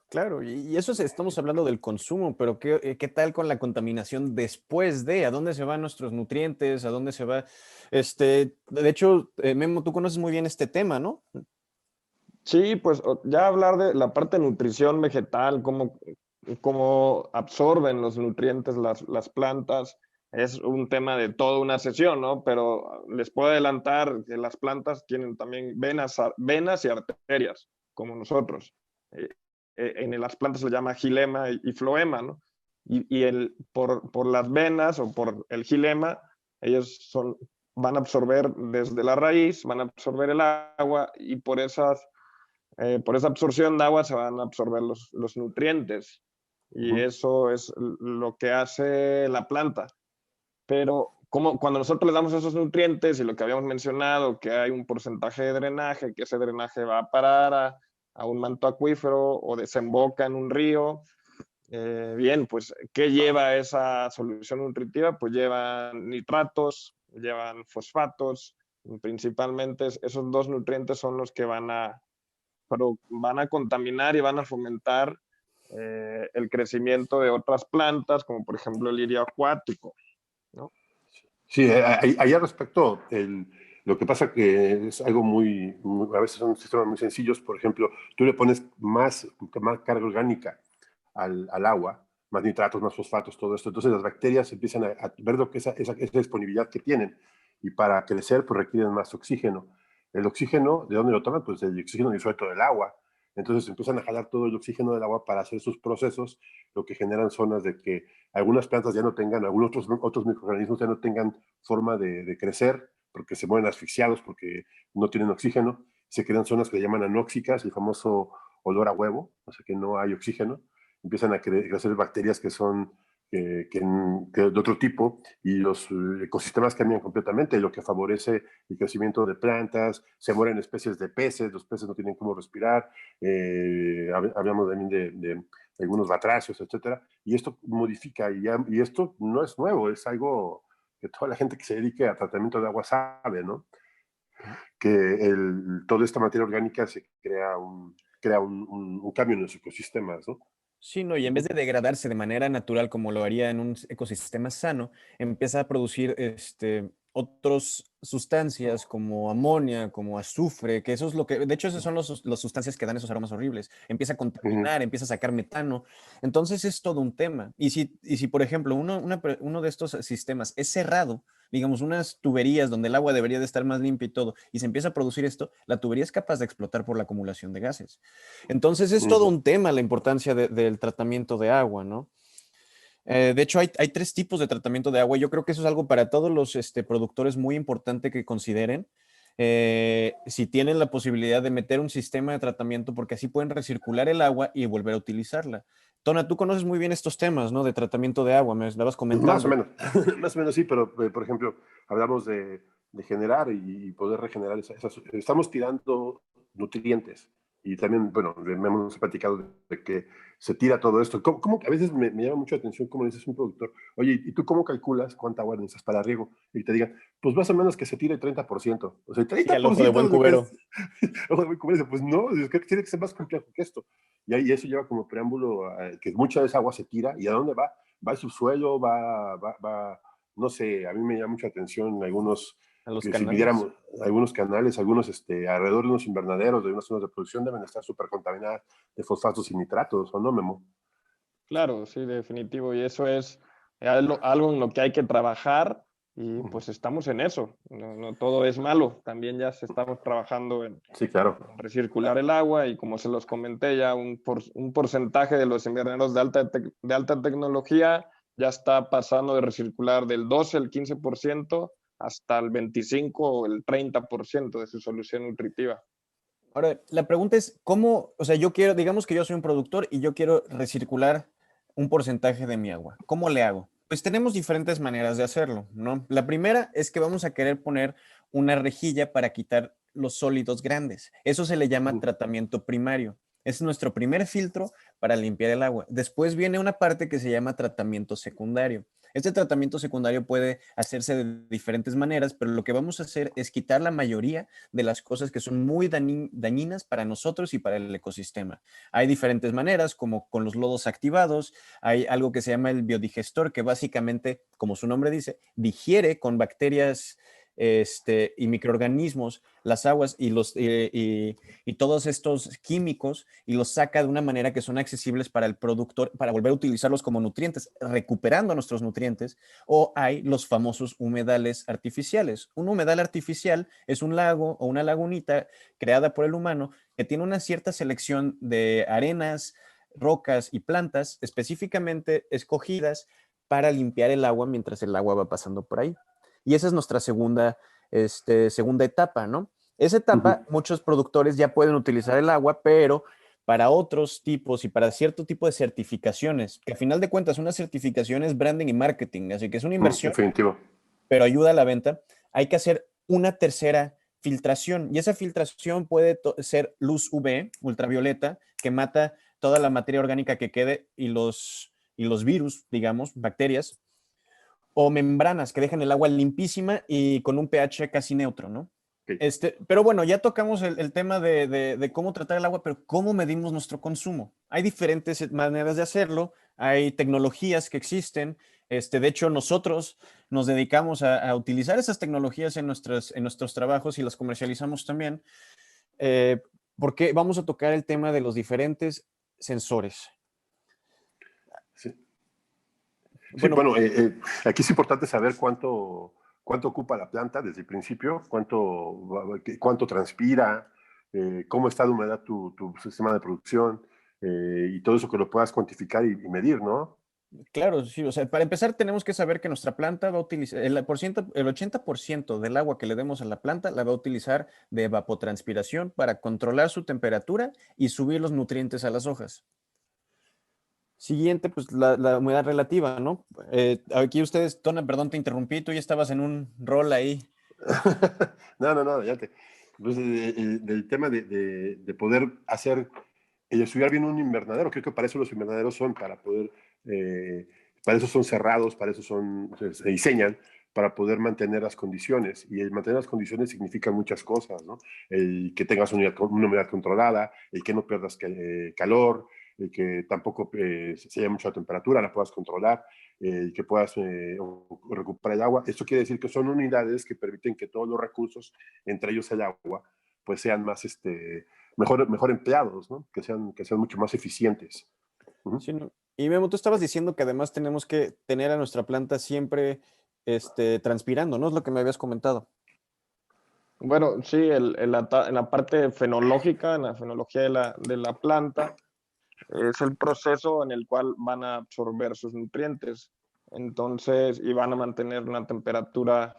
Claro, y eso estamos hablando del consumo, pero ¿qué tal con la contaminación después de? ¿A dónde se van nuestros nutrientes? ¿A dónde se va? De hecho, Memo, tú conoces muy bien este tema, ¿no? Sí, pues ya hablar de la parte de nutrición vegetal, cómo absorben los nutrientes las plantas, es un tema de toda una sesión, ¿no? Pero les puedo adelantar que las plantas tienen también venas y arterias, como nosotros. En las plantas se le llama xilema y floema, ¿no? Por las venas o por el xilema, ellos van a absorber desde la raíz, van a absorber el agua y por esa absorción de agua se van a absorber los nutrientes y eso es lo que hace la planta. Pero cuando nosotros le damos esos nutrientes y lo que habíamos mencionado, que hay un porcentaje de drenaje, que ese drenaje va a parar a un manto acuífero o desemboca en un río, bien, pues, ¿qué lleva esa solución nutritiva? Pues llevan nitratos, llevan fosfatos, principalmente esos dos nutrientes son los que van a contaminar y van a fomentar el crecimiento de otras plantas, como por ejemplo el lirio acuático, ¿no? Sí, ahí al respecto, lo que pasa que es algo a veces son sistemas muy sencillos. Por ejemplo, tú le pones más carga orgánica al agua, más nitratos, más fosfatos, todo esto. Entonces las bacterias empiezan a ver lo que esa disponibilidad que tienen y para crecer pues requieren más oxígeno. El oxígeno, ¿de dónde lo toman? Pues del oxígeno disuelto del agua. Entonces empiezan a jalar todo el oxígeno del agua para hacer sus procesos, lo que generan zonas de que algunas plantas ya no tengan, algunos otros microorganismos ya no tengan forma de crecer, porque se mueren asfixiados, porque no tienen oxígeno. Se crean zonas que le llaman anóxicas, el famoso olor a huevo, o sea que no hay oxígeno. Empiezan a crecer bacterias que son de otro tipo y los ecosistemas cambian completamente, lo que favorece el crecimiento de plantas, se mueren especies de peces, los peces no tienen cómo respirar, hablamos también de algunos batracios, etcétera, y esto modifica, y esto no es nuevo, es algo que toda la gente que se dedique a tratamiento de agua sabe, ¿no? Que toda esta materia orgánica se crea un cambio en los ecosistemas, ¿no? Sí, no, y en vez de degradarse de manera natural como lo haría en un ecosistema sano, empieza a producir otras sustancias como amonia, como azufre, que eso es lo que, de hecho, esas son las sustancias que dan esos aromas horribles. Empieza a contaminar, empieza a sacar metano. Entonces es todo un tema. Y si por ejemplo, uno de estos sistemas es cerrado, digamos, unas tuberías donde el agua debería de estar más limpia y todo, y se empieza a producir esto, la tubería es capaz de explotar por la acumulación de gases. Entonces es todo un tema la importancia del tratamiento de agua, ¿no? De hecho, hay tres tipos de tratamiento de agua. Yo creo que eso es algo para todos los productores muy importante que consideren. Si tienen la posibilidad de meter un sistema de tratamiento, porque así pueden recircular el agua y volver a utilizarla. Tona, tú conoces muy bien estos temas, ¿no? De tratamiento de agua, me estabas comentando. Más o menos, más o menos sí, pero por ejemplo, hablamos de generar y poder regenerar estamos tirando nutrientes y también, bueno, hemos platicado de que se tira todo esto. ¿Cómo que a veces me llama mucho la atención cómo dices un productor, oye, ¿y tú cómo calculas cuánta agua necesitas para riego? Y te digan, pues más o menos que se tire el 30%. O sea, el 30% Sí, al ojo de buen de lo que cubero. ojo de buen cubero. Pues no, creo que tiene que ser más complejo que esto. Y eso lleva como preámbulo que mucha de esa agua se tira y ¿a dónde va? Va al subsuelo, no sé, a mí me llama mucha atención algunos, A los que si canales. midiéramos algunos canales, algunos alrededor de unos invernaderos, de unas zonas de producción, deben estar súper contaminadas de fosfatos y nitratos, ¿o no, Memo? Claro, sí, definitivo. Y eso es algo en lo que hay que trabajar y pues estamos en eso. No todo es malo. También ya estamos trabajando en Sí, claro. recircular el agua y como se los comenté ya un porcentaje de los invernaderos de alta tecnología ya está pasando de recircular del 12 al 15% hasta el 25 o el 30% de su solución nutritiva. Ahora, la pregunta es, ¿cómo? O sea, yo quiero, digamos que yo soy un productor y yo quiero recircular un porcentaje de mi agua. ¿Cómo le hago? Pues tenemos diferentes maneras de hacerlo, ¿no? La primera es que vamos a querer poner una rejilla para quitar los sólidos grandes. Eso se le llama tratamiento primario. Es nuestro primer filtro para limpiar el agua. Después viene una parte que se llama tratamiento secundario. Este tratamiento secundario puede hacerse de diferentes maneras, pero lo que vamos a hacer es quitar la mayoría de las cosas que son muy dañinas para nosotros y para el ecosistema. Hay diferentes maneras, como con los lodos activados, hay algo que se llama el biodigestor, que básicamente, como su nombre dice, digiere con bacterias y microorganismos las aguas y todos estos químicos y los saca de una manera que son accesibles para el productor, para volver a utilizarlos como nutrientes, recuperando nuestros nutrientes. O hay los famosos humedales artificiales. Un humedal artificial es un lago o una lagunita creada por el humano que tiene una cierta selección de arenas, rocas y plantas específicamente escogidas para limpiar el agua mientras el agua va pasando por ahí. Y esa es nuestra segunda etapa, ¿no? Esa etapa, muchos productores ya pueden utilizar el agua, pero para otros tipos y para cierto tipo de certificaciones, que a final de cuentas una certificación es branding y marketing, así que es una inversión, Definitivo. pero ayuda a la venta, hay que hacer una tercera filtración. Y esa filtración puede ser luz UV, ultravioleta, que mata toda la materia orgánica que quede y los virus, digamos, bacterias, o membranas que dejan el agua limpísima y con un pH casi neutro, ¿no? Okay. Pero bueno, ya tocamos el tema de cómo tratar el agua, pero ¿cómo medimos nuestro consumo? Hay diferentes maneras de hacerlo, hay tecnologías que existen. De hecho, nosotros nos dedicamos a utilizar esas tecnologías en nuestros trabajos y las comercializamos también, porque vamos a tocar el tema de los diferentes sensores. Sí. Sí, bueno, aquí es importante saber cuánto ocupa la planta desde el principio, cuánto transpira, cómo está de humedad tu sistema de producción, y todo eso que lo puedas cuantificar y medir, ¿no? Claro, sí, o sea, para empezar tenemos que saber que nuestra planta va a utilizar, el 80% del agua que le demos a la planta la va a utilizar de evapotranspiración para controlar su temperatura y subir los nutrientes a las hojas. Siguiente, pues la humedad relativa, ¿no? Aquí ustedes, Tona, perdón, te interrumpí, tú ya estabas en un rol ahí. No, ya te. Pues, del tema de poder estudiar bien un invernadero, creo que para eso los invernaderos son, para eso son cerrados, para eso se diseñan, para poder mantener las condiciones. Y el mantener las condiciones significa muchas cosas, ¿no? El que tengas una humedad controlada, el que no pierdas calor, el que tampoco se haya mucha temperatura, la puedas controlar, y que puedas recuperar el agua. Esto quiere decir que son unidades que permiten que todos los recursos, entre ellos el agua, pues sean más, mejor empleados, ¿no? Que sean mucho más eficientes. Sí, no. Y Memo, tú estabas diciendo que además tenemos que tener a nuestra planta siempre transpirando, ¿no? Es lo que me habías comentado. Bueno, sí, en la parte fenológica, en la fenología de la planta, es el proceso en el cual van a absorber sus nutrientes. Entonces, y van a mantener una temperatura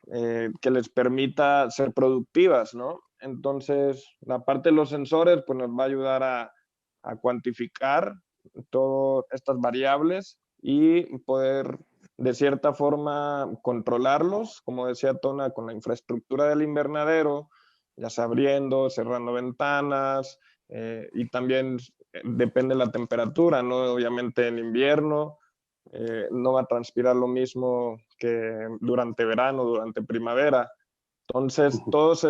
que les permita ser productivas, ¿no? Entonces, la parte de los sensores, pues nos va a ayudar a cuantificar todas estas variables y poder de cierta forma controlarlos, como decía Tona, con la infraestructura del invernadero, ya sea abriendo, cerrando ventanas, y también depende de la temperatura, ¿no? Obviamente en invierno no va a transpirar lo mismo que durante verano, durante primavera. Entonces, todas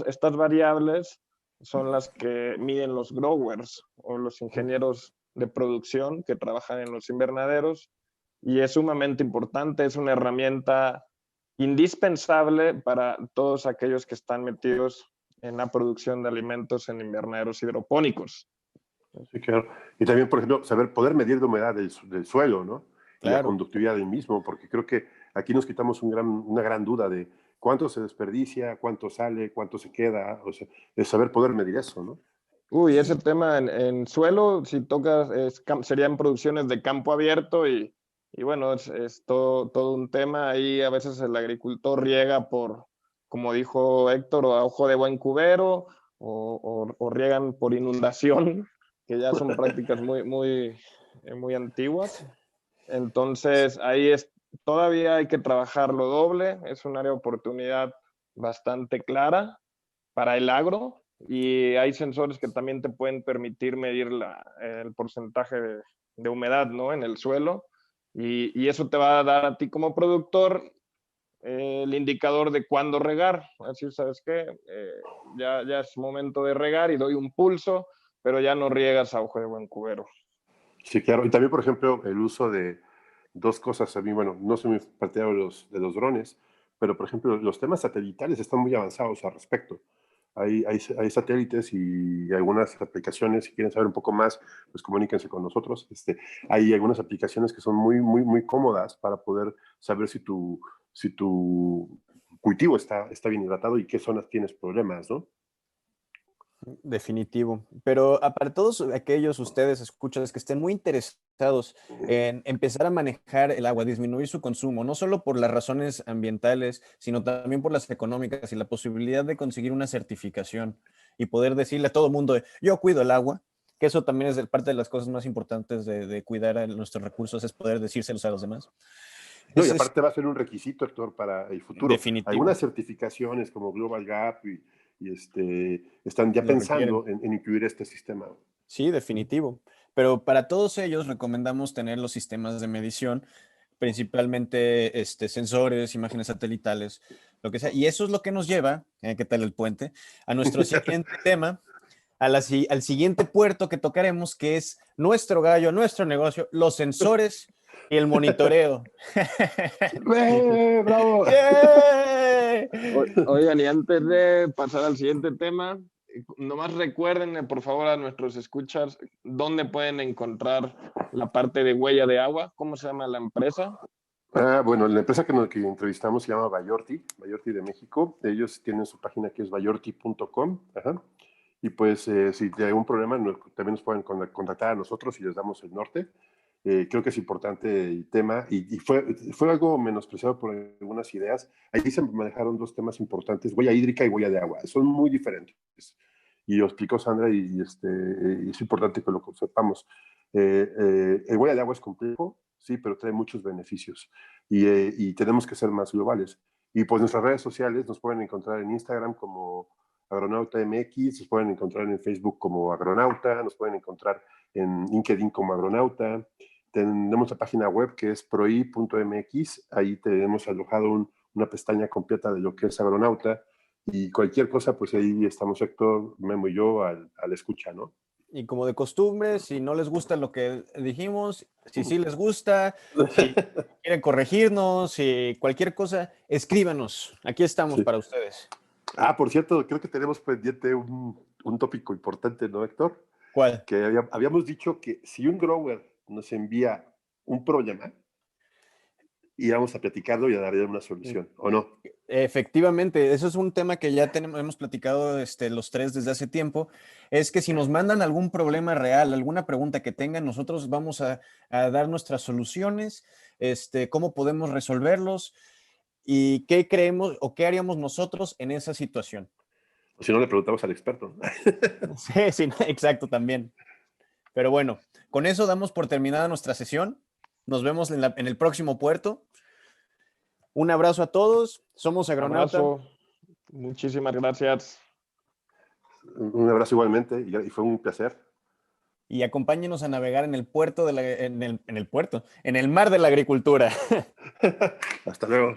estas variables son las que miden los growers o los ingenieros de producción que trabajan en los invernaderos, y es sumamente importante, es una herramienta indispensable para todos aquellos que están metidos en la producción de alimentos en invernaderos hidropónicos. Sí, claro. Y también, por ejemplo, poder medir la humedad del suelo, ¿no? Y la Claro. conductividad del mismo, porque creo que aquí nos quitamos una gran duda de cuánto se desperdicia, cuánto sale, cuánto se queda, o sea, es saber poder medir eso, ¿no? Uy, ese tema en suelo, si tocas, serían producciones de campo abierto y bueno, es todo un tema. Ahí a veces el agricultor riega como dijo Héctor, a ojo de buen cubero o riegan por inundación. que ya son prácticas muy antiguas. Entonces, todavía hay que trabajarlo doble. Es un área de oportunidad bastante clara para el agro y hay sensores que también te pueden permitir medir el porcentaje de humedad, ¿no? En el suelo y eso te va a dar a ti como productor el indicador de cuándo regar. Así, ¿sabes qué? Ya es momento de regar y doy un pulso, pero ya no riegas a ojo de buen cubero. Sí, claro. Y también, por ejemplo, el uso de dos cosas. A mí, bueno, no soy muy partidario de los drones, pero, por ejemplo, los temas satelitales están muy avanzados al respecto. Hay satélites y algunas aplicaciones, si quieren saber un poco más, pues comuníquense con nosotros. Hay algunas aplicaciones que son muy cómodas para poder saber si tu cultivo está bien hidratado y qué zonas tienes problemas, ¿no? Definitivo. Pero para todos aquellos ustedes escuchas que estén muy interesados en empezar a manejar el agua, disminuir su consumo, no solo por las razones ambientales, sino también por las económicas y la posibilidad de conseguir una certificación y poder decirle a todo el mundo, yo cuido el agua, que eso también es parte de las cosas más importantes de cuidar a nuestros recursos, es poder decírselos a los demás. No, y Es aparte va a ser un requisito, Héctor, para el futuro. definitivo, Algunas certificaciones como Global Gap están ya lo requieren. pensando en incluir este sistema. Sí, definitivo. Pero para todos ellos recomendamos tener los sistemas de medición, principalmente sensores, imágenes satelitales, lo que sea. Y eso es lo que nos lleva, ¿qué tal el puente? A nuestro siguiente tema, al siguiente puerto que tocaremos, que es nuestro gallo, nuestro negocio, los sensores y el monitoreo. ¡Bravo! ¡Yay! Oigan, y antes de pasar al siguiente tema, nomás recuerden, por favor, a nuestros escuchas, dónde pueden encontrar la parte de huella de agua, cómo se llama la empresa. Bueno, la empresa que entrevistamos se llama Bayorti de México. Ellos tienen su página que es bayorti.com. Y pues si hay algún problema, también nos pueden contactar a nosotros y les damos el norte. Creo que es importante el tema y fue algo menospreciado por algunas ideas. Ahí se manejaron dos temas importantes, huella hídrica y huella de agua. Son muy diferentes. Y lo explicó Sandra y es importante que lo sepamos. El huella de agua es complejo, sí, pero trae muchos beneficios y tenemos que ser más globales. Y pues nuestras redes sociales nos pueden encontrar en Instagram como Agronauta MX, nos pueden encontrar en Facebook como Agronauta, nos pueden encontrar en LinkedIn como Agronauta. Tenemos la página web que es proi.mx, ahí tenemos alojado una pestaña completa de lo que es Agronauta y cualquier cosa, pues ahí estamos Héctor, Memo y yo al escucha, ¿no? Y como de costumbre, si no les gusta lo que dijimos, si sí les gusta, si quieren corregirnos, si cualquier cosa, escríbanos. Aquí estamos Sí. para ustedes. Por cierto, creo que tenemos pendiente un tópico importante, ¿no, Héctor? ¿Cuál? Que habíamos dicho que si un grower nos envía un problema, íbamos a platicarlo y a darle una solución, ¿o no? Efectivamente, eso es un tema que ya hemos platicado los tres desde hace tiempo, es que si nos mandan algún problema real, alguna pregunta que tengan, nosotros vamos a dar nuestras soluciones, cómo podemos resolverlos y qué creemos o qué haríamos nosotros en esa situación. O si no, le preguntamos al experto. Sí, sí, exacto, también. Pero bueno, con eso damos por terminada nuestra sesión. Nos vemos en el próximo puerto. Un abrazo a todos. Somos Agronauta. Abrazo. Muchísimas gracias. Un abrazo igualmente y fue un placer. Y acompáñenos a navegar en el puerto en el mar de la agricultura. Hasta luego.